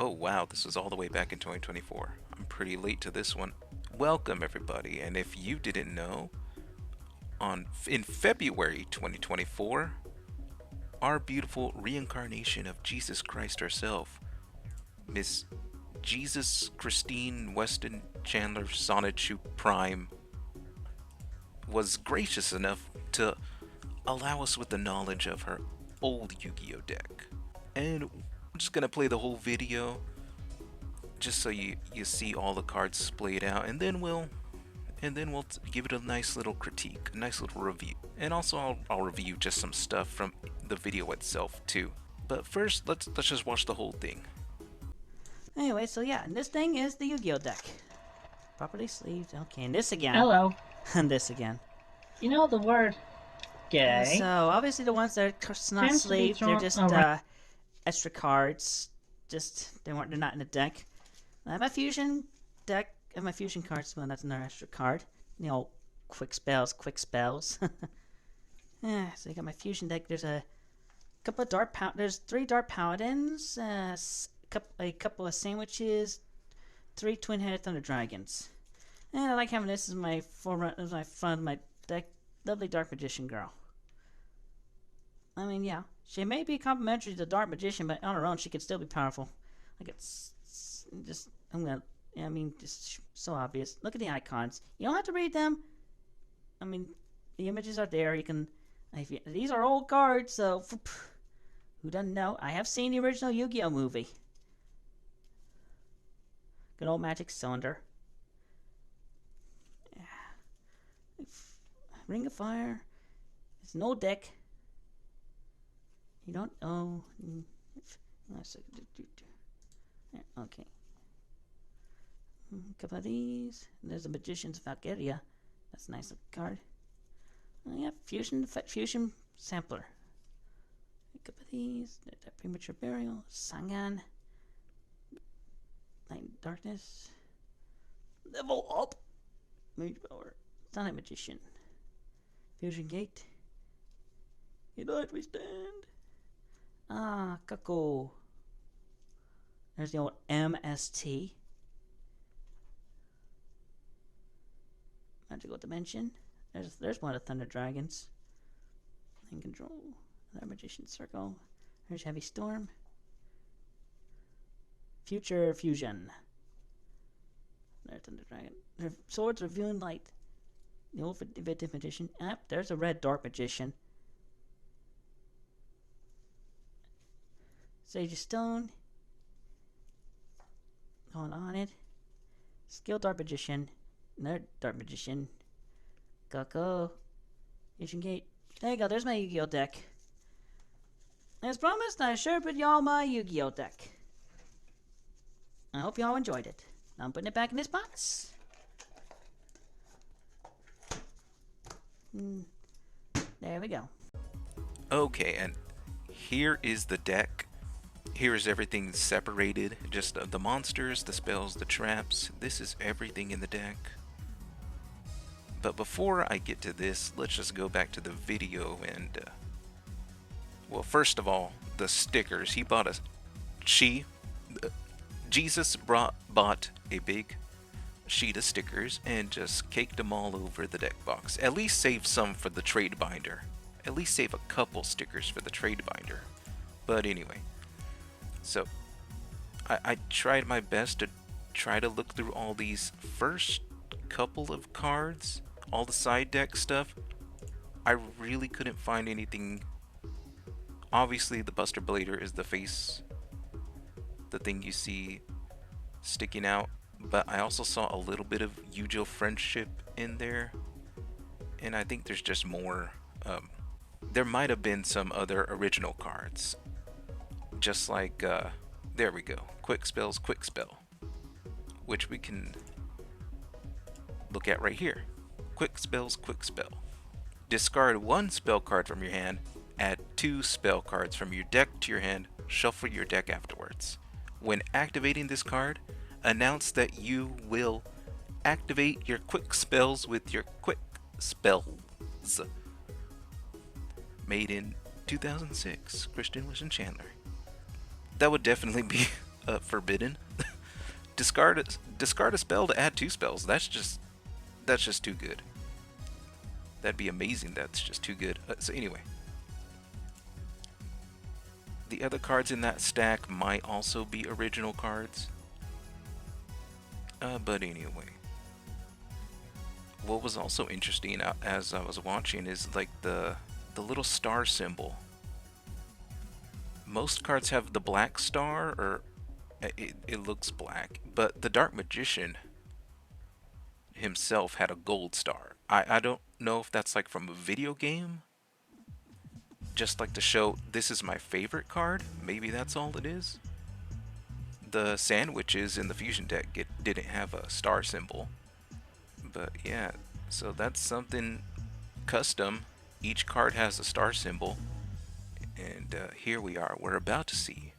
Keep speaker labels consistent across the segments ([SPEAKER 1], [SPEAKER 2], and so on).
[SPEAKER 1] Oh wow, this was all the way back in 2024. I'm pretty late to this one. Welcome everybody, and if you didn't know, in February 2024, our beautiful reincarnation of Jesus Christ herself, Miss Jesus Christine Weston Chandler Sonichu Prime, was gracious enough to allow us with the knowledge of her old Yu-Gi-Oh deck. And I'm just gonna play the whole video just so you see all the cards splayed out, and then we'll give it a nice little critique, a nice little review. And also I'll review just some stuff from the video itself too. But first, let's just watch the whole thing.
[SPEAKER 2] Anyway, so yeah, and this thing is the Yu-Gi-Oh deck. Properly sleeved. Okay, and this again.
[SPEAKER 3] Hello.
[SPEAKER 2] And this again.
[SPEAKER 3] You know the word gay?
[SPEAKER 2] So obviously the ones that are not
[SPEAKER 3] Tends to be
[SPEAKER 2] sleeved, they're
[SPEAKER 3] thrown
[SPEAKER 2] just
[SPEAKER 3] around.
[SPEAKER 2] extra cards. They're not in the deck. I have my fusion deck and my fusion cards. Well, that's another extra card. You know, quick spells. Yeah, so you got my fusion deck. There's a couple of There's 3 Dark Paladins, a couple of sandwiches, 3 twin-headed Thunder Dragons. And I like having this as my front of my deck. Lovely Dark Magician girl. I mean, yeah, she may be complimentary to the Dark Magician, but on her own, she could still be powerful. Like it's just, just so obvious. Look at the icons. You don't have to read them. I mean, the images are there. You can. These are old cards, so who doesn't know? I have seen the original Yu-Gi-Oh movie. Good old Magic Cylinder. Ring of Fire. It's an old deck. You don't know. Okay. A couple of these. There's a Magician's Valkyria. That's a nice card. Oh, yeah, Fusion Sampler. A couple of these. That Premature Burial. Sangan. Light and Darkness. Level Up. Mage Power. Sonic Magician. Fusion Gate. United we stand. Ah, Kako. There's the old MST. Magical Dimension. There's one of the Thunder Dragons. In Control. Another Magician Circle. There's Heavy Storm. Future Fusion. There's Thunder Dragon. Their Swords Revealing Light. The old Vintage Magician. There's a red Dark Magician. Sage of Stone. Going on it. Skill Dark Magician. Another Dark Magician. Go. Fusion Gate. There you go. There's my Yu-Gi-Oh deck. As promised, I shared with y'all my Yu-Gi-Oh deck. I hope y'all enjoyed it. Now I'm putting it back in this box. There we go.
[SPEAKER 1] Okay, and here is the deck. Here is everything separated. Just the monsters, the spells, the traps. This is everything in the deck. But before I get to this, let's just go back to the video and, well, first of all, the stickers. Jesus bought a big sheet of stickers and just caked them all over the deck box. At least save some for the trade binder. At least save a couple stickers for the trade binder. But anyway, so I tried my best to try to look through all these first couple of cards, all the side deck stuff. I really couldn't find anything. Obviously the Buster Blader is the face, the thing you see sticking out, but I also saw a little bit of Yu-Gi-Oh Friendship in there, and I think there's just more. There might have been some other original cards, just like there we go, Quick Spell, which we can look at right here. Quick Spell. Discard 1 spell card from your hand, add 2 spell cards from your deck to your hand, shuffle your deck afterwards. When activating this card, announce that you will activate your quick spells with your quick spells. Made in 2006, Christian Weston Chandler. That would definitely be forbidden. Discard a spell to add 2 spells. That's just too good. That'd be amazing. That's just too good. So anyway, the other cards in that stack might also be original cards. But anyway, what was also interesting as I was watching is like the little star symbol. Most cards have the black star, or it looks black, but the Dark Magician himself had a gold star. I don't know if that's like from a video game, just like to show this is my favorite card. Maybe that's all it is. The sandwiches in the fusion deck didn't have a star symbol, but yeah, so that's something custom. Each card has a star symbol, and here we are. We're about to see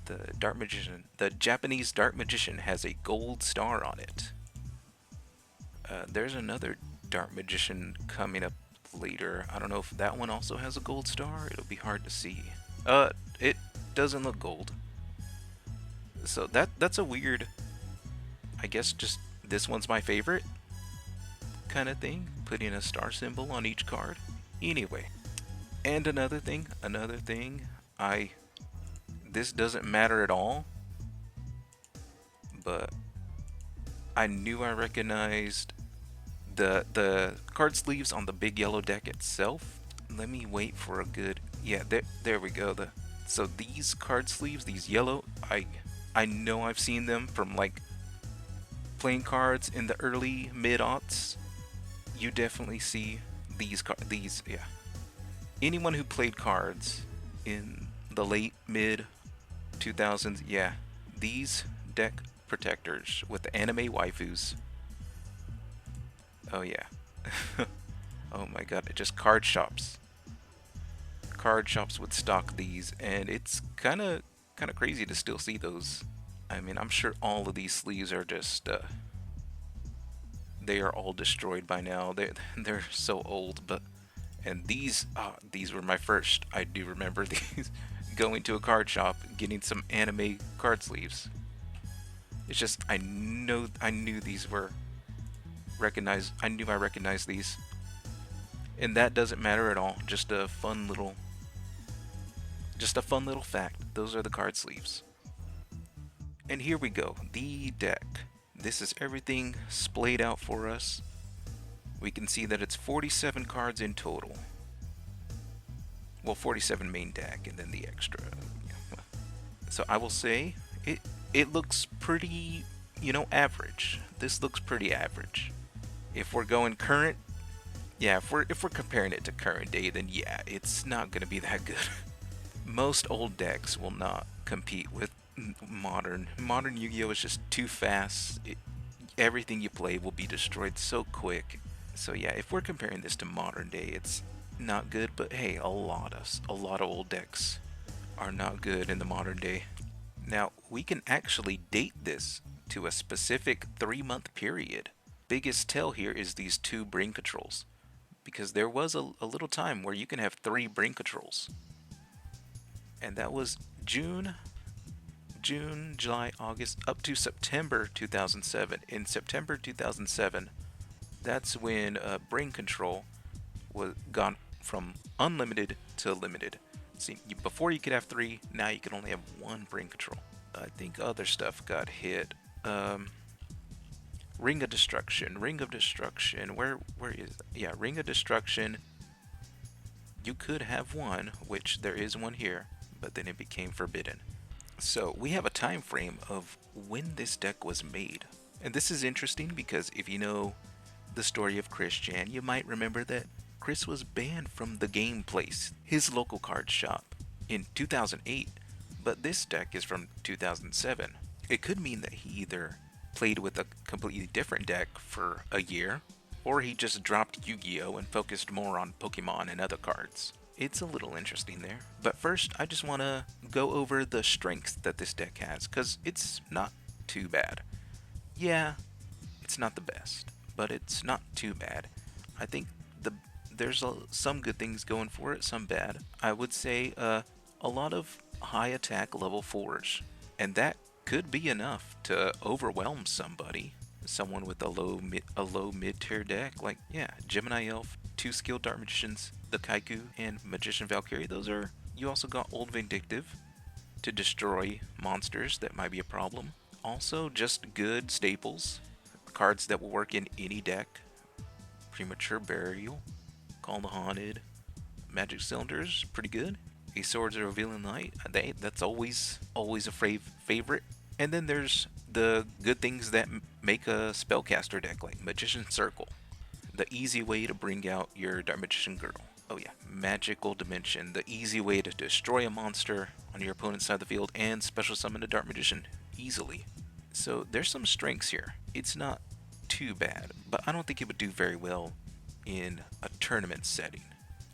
[SPEAKER 1] the Dark Magician. The Japanese Dark Magician has a gold star on it. There's another Dark Magician coming up later. I don't know if that one also has a gold star. It'll be hard to see. It doesn't look gold. So that's a weird, I guess just this one's my favorite kind of thing, putting a star symbol on each card. Anyway, and another thing, this doesn't matter at all, but I knew I recognized the card sleeves on the big yellow deck itself. Let me wait for a good, yeah, there we go. So these card sleeves, these yellow, I know I've seen them from like playing cards in the early mid-aughts. You definitely see these yeah. Anyone who played cards in the late mid 2000s, yeah, these deck protectors with the anime waifus. Oh yeah. Oh my god, it just card shops would stock these, and it's kind of crazy to still see those. I mean, I'm sure all of these sleeves are just they are all destroyed by now. They're so old, but and these were my first. I do remember these going to a card shop, getting some anime card sleeves. It's just I knew these were recognized. I knew I recognized these, and that doesn't matter at all. Just a fun little fact. Those are the card sleeves. And here we go, the deck. This is everything splayed out for us. We can see that it's 47 cards in total. Well, 47 main deck and then the extra. So I will say it looks pretty, average. This looks pretty average. If we're going current, yeah, if we're comparing it to current day, then yeah, it's not gonna be that good. Most old decks will not compete with modern. Modern Yu-Gi-Oh is just too fast. Everything you play will be destroyed so quick. So yeah, if we're comparing this to modern day, it's not good. But hey, a lot of old decks are not good in the modern day. Now we can actually date this to a specific 3-month period. Biggest tell here is these 2 brain controls, because there was a little time where you can have 3 brain controls, and that was June, July, August, up to September 2007. In September 2007, that's when brain control was gone from unlimited to limited. See, before you could have 3, now you can only have 1 brain control. I think other stuff got hit. Ring of Destruction. Where is that? Yeah, Ring of Destruction. You could have 1, which there is 1 here, but then it became forbidden. So we have a time frame of when this deck was made. And this is interesting because if you know the story of Chris Chan, you might remember that Chris was banned from the Game Place, his local card shop, in 2008, but this deck is from 2007. It could mean that he either played with a completely different deck for a year, or he just dropped Yu-Gi-Oh! And focused more on Pokemon and other cards. It's a little interesting there. But first, I just want to go over the strengths that this deck has, because it's not too bad. Yeah, it's not the best, but it's not too bad. I think there's some good things going for it, some bad. I would say a lot of high attack level 4s. And that could be enough to overwhelm somebody. Someone with a low mid tier deck, like yeah, Gemini Elf, 2 skilled Dark Magicians, the Kaiku, and Magician Valkyrie. Those are. You also got Old Vindictive to destroy monsters that might be a problem. Also, just good staples, cards that will work in any deck. Premature Burial, Call the Haunted, Magic Cylinders, pretty good. A Swords of Revealing Light, that's always a favorite. And then there's the good things that make a spellcaster deck, like Magician Circle, the easy way to bring out your Dark Magician Girl. Oh yeah, Magical Dimension, the easy way to destroy a monster on your opponent's side of the field and special summon a Dark Magician easily. So there's some strengths here. It's not too bad, but I don't think it would do very well in a tournament setting.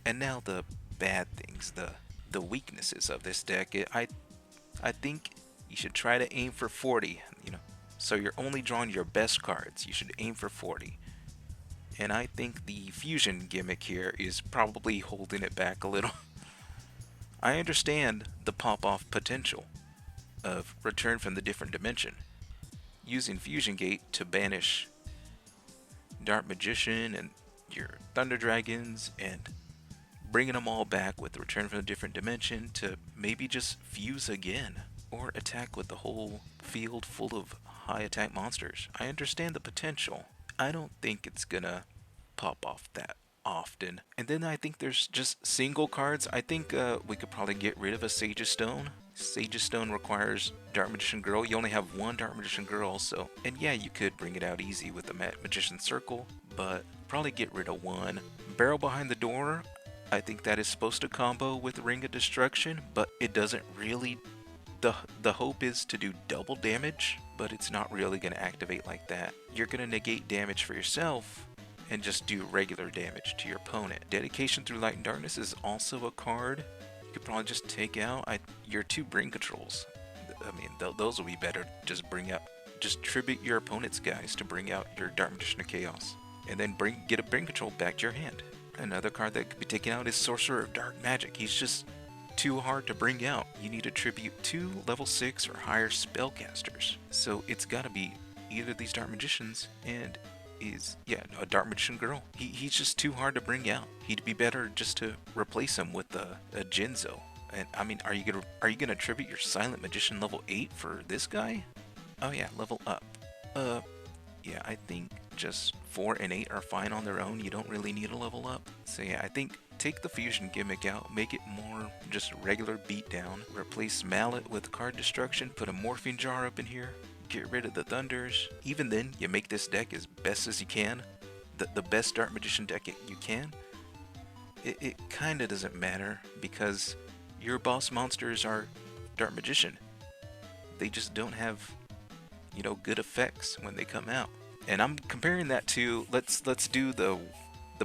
[SPEAKER 1] And now the bad things, the weaknesses of this deck. I think you should try to aim for 40. So you're only drawing your best cards. You should aim for 40. And I think the fusion gimmick here is probably holding it back a little. I understand the pop-off potential of Return from the Different Dimension, using Fusion Gate to banish Dark Magician and your Thunder Dragons and bringing them all back with Return from a Different Dimension to maybe just fuse again or attack with the whole field full of high attack monsters. I understand the potential. I don't think it's gonna pop off that often. And then I think there's just single cards. I think we could probably get rid of a Sage's Stone. Sage's Stone requires Dark Magician Girl. You only have one Dark Magician Girl, so... And yeah, you could bring it out easy with the Magician Circle, but probably get rid of one. Barrel Behind the Door, I think that is supposed to combo with Ring of Destruction, but it doesn't really... The hope is to do double damage, but it's not really going to activate like that. You're going to negate damage for yourself and just do regular damage to your opponent. Dedication Through Light and Darkness is also a card you could probably just take out. Your 2 Brain Controls, I mean, those will be better. Just tribute your opponent's guys to bring out your Dark Magician of Chaos, and then get a Brain Control back to your hand. Another card that could be taken out is Sorcerer of Dark Magic. He's just too hard to bring out. You need to tribute 2 level 6 or higher spellcasters. So it's gotta be either these Dark Magicians and a Dark Magician Girl. He's just too hard to bring out. He'd be better just to replace him with a Jinzo. And I mean, are you gonna tribute your Silent Magician level 8 for this guy? Oh yeah, level up. Yeah, I think just 4 and 8 are fine on their own. You don't really need a level up. So yeah, I think take the fusion gimmick out, make it more just regular beatdown. Replace Mallet with card destruction, put a Morphine Jar up in here, get rid of the Thunders. Even then, you make this deck as best as you can, the best Dark Magician deck you can. It kinda doesn't matter because your boss monsters are Dark Magician. They just don't have, good effects when they come out. And I'm comparing that to, let's do the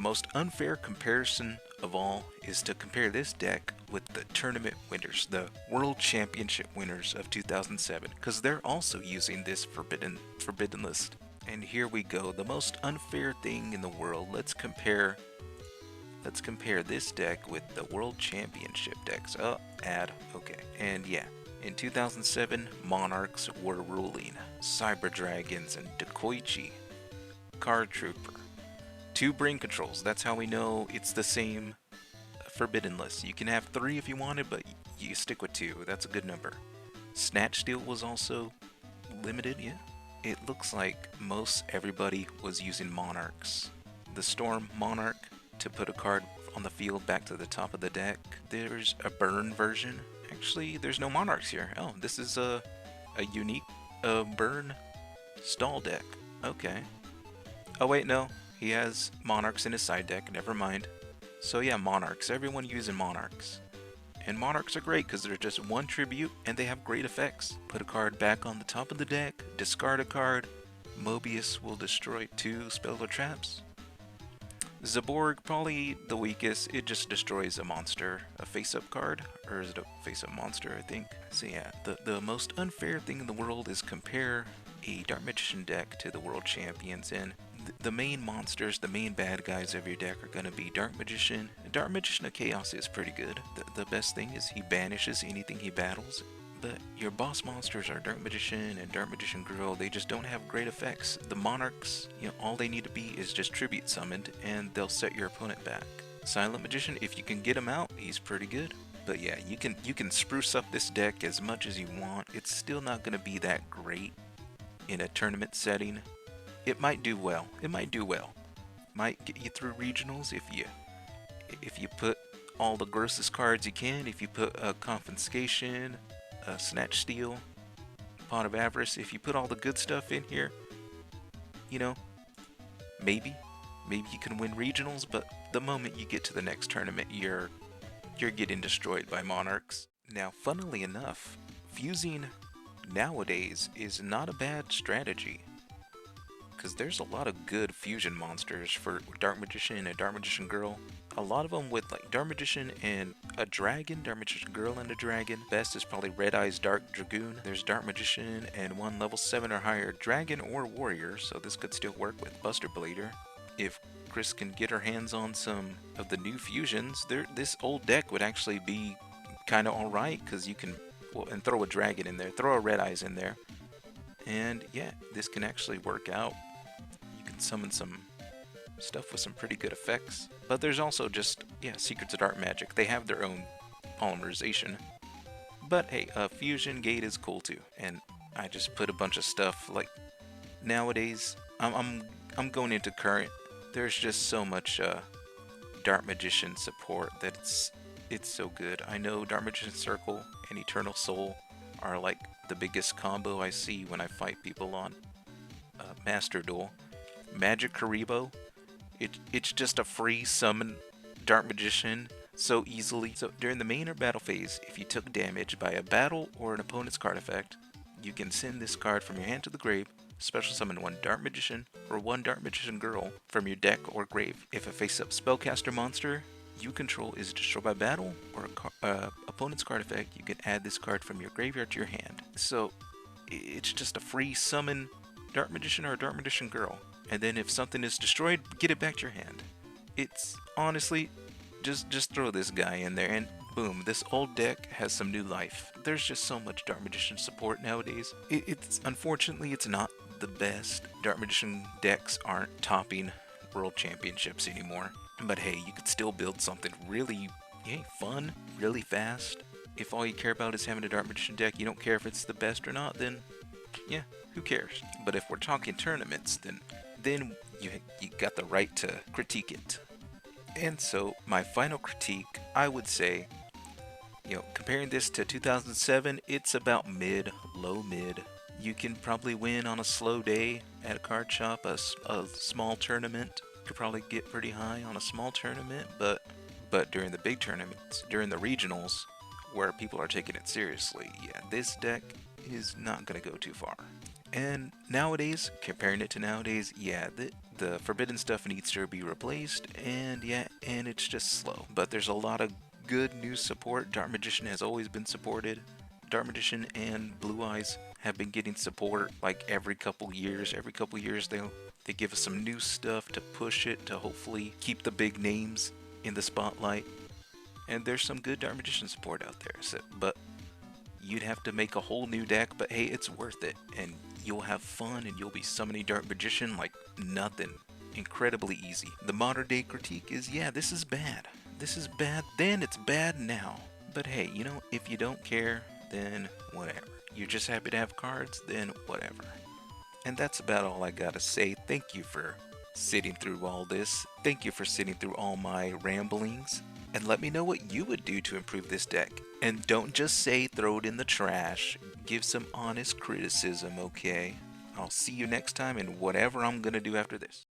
[SPEAKER 1] most unfair comparison of all is to compare this deck with the tournament winners, the World Championship winners of 2007, because they're also using this forbidden list. And here we go, the most unfair thing in the world. Let's compare this deck with the World Championship decks. Okay. And yeah, in 2007, Monarchs were ruling. Cyber Dragons and Dekoichi. Card Trooper. 2 Brain Controls, that's how we know it's the same forbidden list. You can have 3 if you wanted, but you stick with 2. That's a good number. Snatch Steal was also limited, yeah. It looks like most everybody was using Monarchs. The Storm Monarch to put a card on the field back to the top of the deck. There's a Burn version. Actually, there's no Monarchs here. Oh, this is a unique Burn stall deck. Okay. Oh wait, no. He has Monarchs in his side deck, never mind. So yeah, Monarchs. Everyone using Monarchs. And Monarchs are great because they're just 1 tribute and they have great effects. Put a card back on the top of the deck, discard a card, Mobius will destroy 2 spell or traps. Zaborg, probably the weakest. It just destroys a monster. A face-up card? Or is it a face-up monster, I think? So yeah, the most unfair thing in the world is compare a Dark Magician deck to the World Champions, and the main monsters, the main bad guys of your deck are going to be Dark Magician. Dark Magician of Chaos is pretty good. The best thing is he banishes anything he battles. But your boss monsters are Dark Magician and Dark Magician Girl. They just don't have great effects. The Monarchs, all they need to be is just tribute summoned, and they'll set your opponent back. Silent Magician, if you can get him out, he's pretty good. But yeah, you can spruce up this deck as much as you want. It's still not going to be that great in a tournament setting. It might do well. Might get you through regionals if you put all the grossest cards you can. If you put a Confiscation, a Snatch Steal, Pot of Avarice, if you put all the good stuff in here, maybe you can win regionals. But the moment you get to the next tournament, you're getting destroyed by Monarchs. Now, funnily enough, fusing nowadays is not a bad strategy, because there's a lot of good fusion monsters for Dark Magician and Dark Magician Girl. A lot of them with like Dark Magician and a dragon, Dark Magician Girl and a dragon. Best is probably Red Eyes Dark Dragoon. There's Dark Magician and one level 7 or higher dragon or warrior, so this could still work with Buster Blader. If Chris can get her hands on some of the new fusions, this old deck would actually be kind of alright, because you can, and throw a dragon in there, throw a Red Eyes in there, and yeah, this can actually work out. You can summon some stuff with some pretty good effects. But there's also just, Secrets of Dark Magic. They have their own polymerization. But hey, Fusion Gate is cool too, and I just put a bunch of stuff. Like nowadays, I'm going into current. There's just so much Dark Magician support that it's so good. I know Dark Magician Circle and Eternal Soul are like the biggest combo I see when I fight people on Master Duel. Magic Karibo, it's just a free summon Dark Magician so easily. So during the main or battle phase, if you took damage by a battle or an opponent's card effect, you can send this card from your hand to the grave, special summon one Dark Magician or one Dark Magician Girl from your deck or grave. If a face-up spellcaster monster you control is destroyed by battle or opponent's card effect, you can add this card from your graveyard to your hand. So it's just a free summon Dark Magician or Dark Magician Girl, and then if something is destroyed, get it back to your hand. It's honestly just throw this guy in there and boom, this old deck has some new life. There's just so much Dark Magician support nowadays. It's unfortunately it's not the best. Dark Magician decks aren't topping world championships anymore. But hey, you could still build something really fun, really fast. If all you care about is having a Dark Magician deck, you don't care if it's the best or not, then yeah, who cares? But if we're talking tournaments, then you got the right to critique it. And so my final critique, I would say, comparing this to 2007, it's about mid, low mid. You can probably win on a slow day at a card shop, a small tournament. Could probably get pretty high on a small tournament, but during the big tournaments, during the regionals, where people are taking it seriously, this deck is not going to go too far. And nowadays, comparing it to nowadays, the forbidden stuff needs to be replaced, and it's just slow. But there's a lot of good new support. Dark Magician has always been supported. Dark Magician and Blue Eyes have been getting support like every couple years. Every couple years they give us some new stuff to push it, to hopefully keep the big names in the spotlight. And there's some good Dark Magician support out there. But you'd have to make a whole new deck, but hey, it's worth it. And you'll have fun, and you'll be summoning Dark Magician like nothing. Incredibly easy. The modern day critique is, this is bad. This is bad then, it's bad now. But hey, if you don't care, then whatever. You're just happy to have cards, then whatever. And that's about all I gotta say. Thank you for sitting through all this. Thank you for sitting through all my ramblings. And let me know what you would do to improve this deck. And don't just say throw it in the trash. Give some honest criticism, okay? I'll see you next time in whatever I'm gonna do after this.